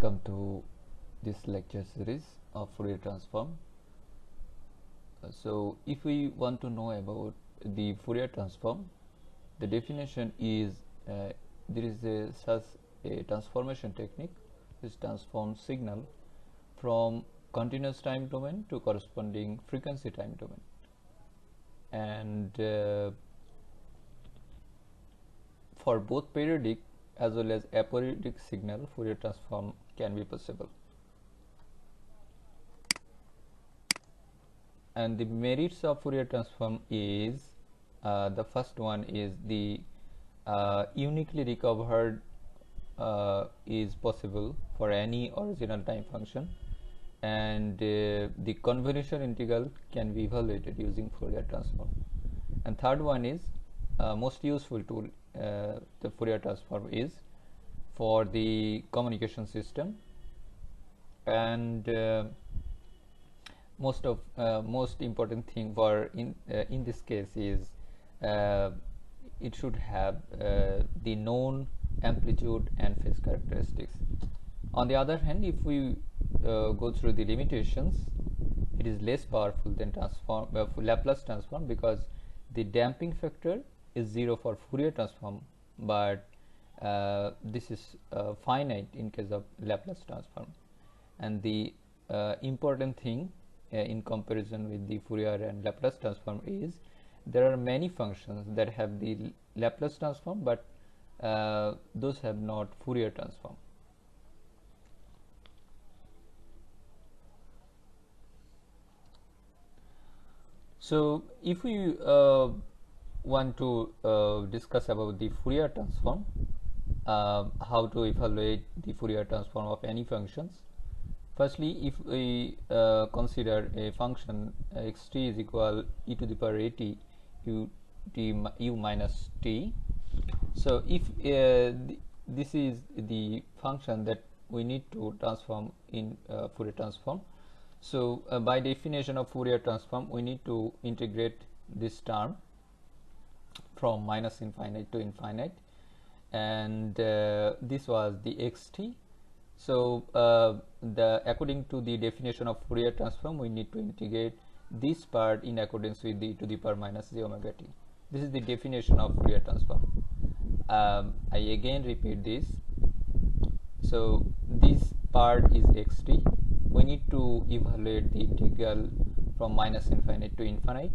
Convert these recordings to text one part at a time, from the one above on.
Welcome to this lecture series of Fourier transform. So if we want to know about the Fourier transform, the definition is there is such a transformation technique which transforms signal from continuous time domain to corresponding frequency time domain, and for both periodic as well as aperiodic signal, Fourier transform can be possible. And the merits of Fourier transform is the first one is the uniquely recovered is possible for any original time function, and the convolution integral can be evaluated using Fourier transform. And third one is most useful tool. The Fourier transform is for the communication system, and most important thing for in this case is it should have the known amplitude and phase characteristics. On the other hand, if we go through the limitations, it is less powerful than Laplace transform, because the damping factor is 0 for Fourier transform, but this is finite in case of Laplace transform. And the important thing in comparison with the Fourier and Laplace transform is there are many functions that have the Laplace transform, but those have not Fourier transform. So if we want to discuss about the Fourier transform, how to evaluate the Fourier transform of any functions. Firstly, if we consider a function xt is equal e to the power at u minus t. So if this is the function that we need to transform in Fourier transform, so by definition of Fourier transform, we need to integrate this term from minus infinite to infinite, and this was the xt. So according to the definition of Fourier transform, we need to integrate this part in accordance with the e to the power minus j omega t. This is the definition of Fourier transform. I again repeat this. So this part is xt. We need to evaluate the integral from minus infinite to infinite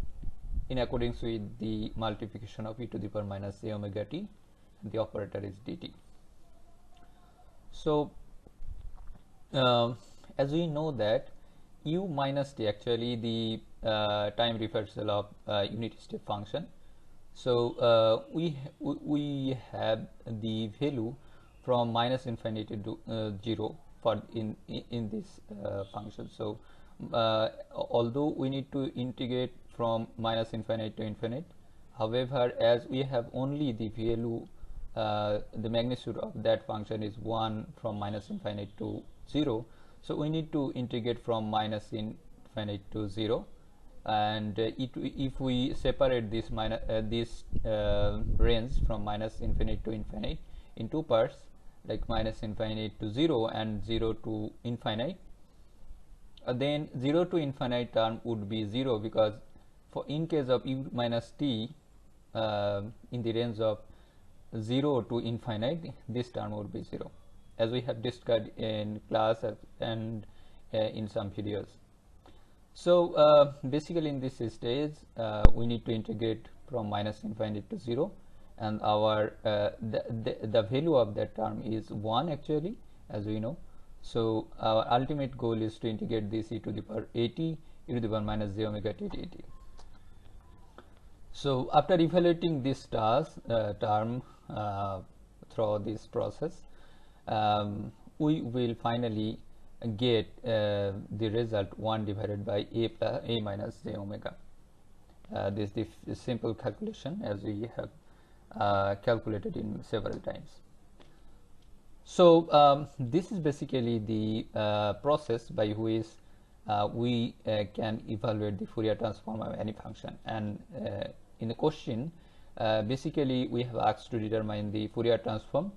in accordance with the multiplication of e to the power minus j omega t, and the operator is dt. So as we know that u minus t, actually the time reversal of unit step function. So we have the value from minus infinity to 0 for in this function. So although we need to integrate from minus infinite to infinite, however, as we have only the value, the magnitude of that function is 1 from minus infinite to 0, so we need to integrate from minus infinite to 0, and if we separate this range from minus infinite to infinite in two parts, like minus infinite to 0 and 0 to infinite, then 0 to infinite term would be 0, because for in case of u minus t in the range of 0 to infinite, this term would be 0, as we have discussed in class and in some videos. So basically in this stage we need to integrate from minus infinite to 0, and our the value of that term is 1 actually, as we know. So our ultimate goal is to integrate this e to the power at e to the power minus j omega t dt. So after evaluating this term through this process, we will finally get the result 1 divided by a minus j omega. This is the simple calculation, as we have calculated in several times. So this is basically the process by which we can evaluate the Fourier transform of any function. And in the question, basically we have asked to determine the Fourier transform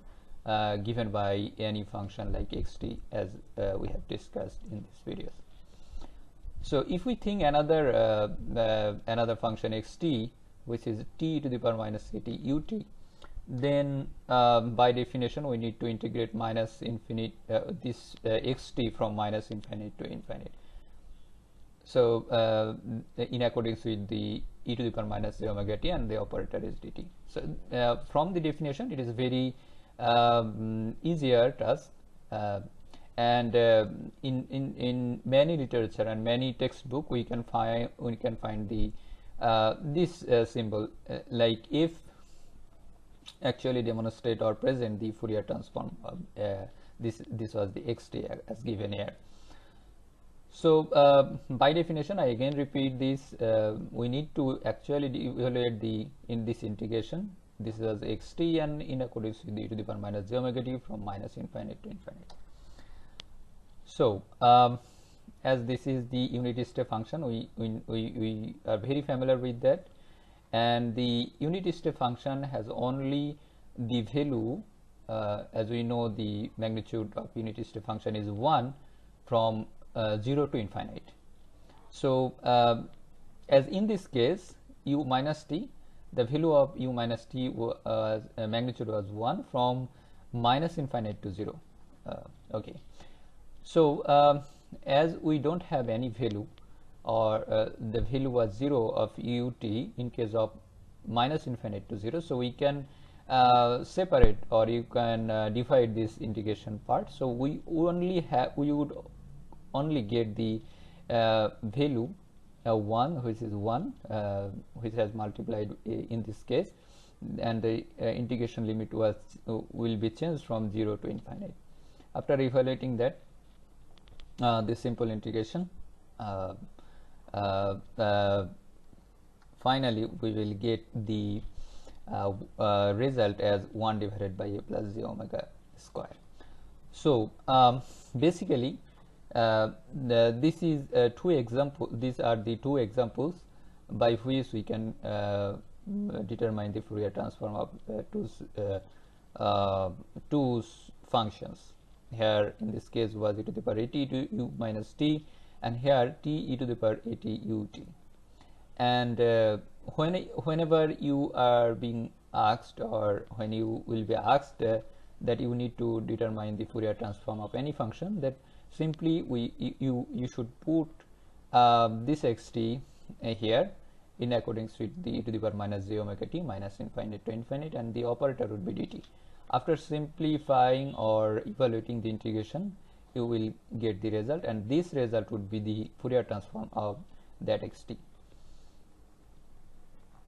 given by any function like xt, as we have discussed in this video. So if we think another function xt, which is t to the power minus kt ut, then by definition we need to integrate minus infinite this xt from minus infinite to infinite. So in accordance with the e to the power minus j omega t, and the operator is dt. So from the definition it is very easier task, and in many literature and many textbook we can find the this symbol, like if actually demonstrate or present the Fourier transform. This was the xt as given here. So by definition, I again repeat this, we need to actually evaluate in this integration. This is xt, and in accordance with the e to the power minus j omega t from minus infinite to infinite. So as this is the unit step function, we are very familiar with that, and the unit step function has only the value, as we know the magnitude of unit step function is 1 from 0 to infinite. So as in this case u minus t, the value of u minus t was magnitude was 1 from minus infinite to 0. Okay, so as we don't have any value, or the value was 0 of ut in case of minus infinite to 0, so we can separate, or you can divide this integration part. So we would only get the value 1, which is 1, which has multiplied in this case, and the integration limit will be changed from 0 to infinite. After evaluating that, this simple integration, finally we will get the result as 1 divided by a plus j omega square. So basically this is two examples. These are the two examples by which we can determine the Fourier transform of two functions. Here in this case was e to the power at to u minus t, and here t e to the power at ut. And whenever you are being asked, or when you will be asked that you need to determine the Fourier transform of any function, that simply you should put this xt here in accordance with the e to the power minus j omega t minus infinite to infinite, and the operator would be dt. After simplifying or evaluating the integration, you will get the result, and this result would be the Fourier transform of that xt.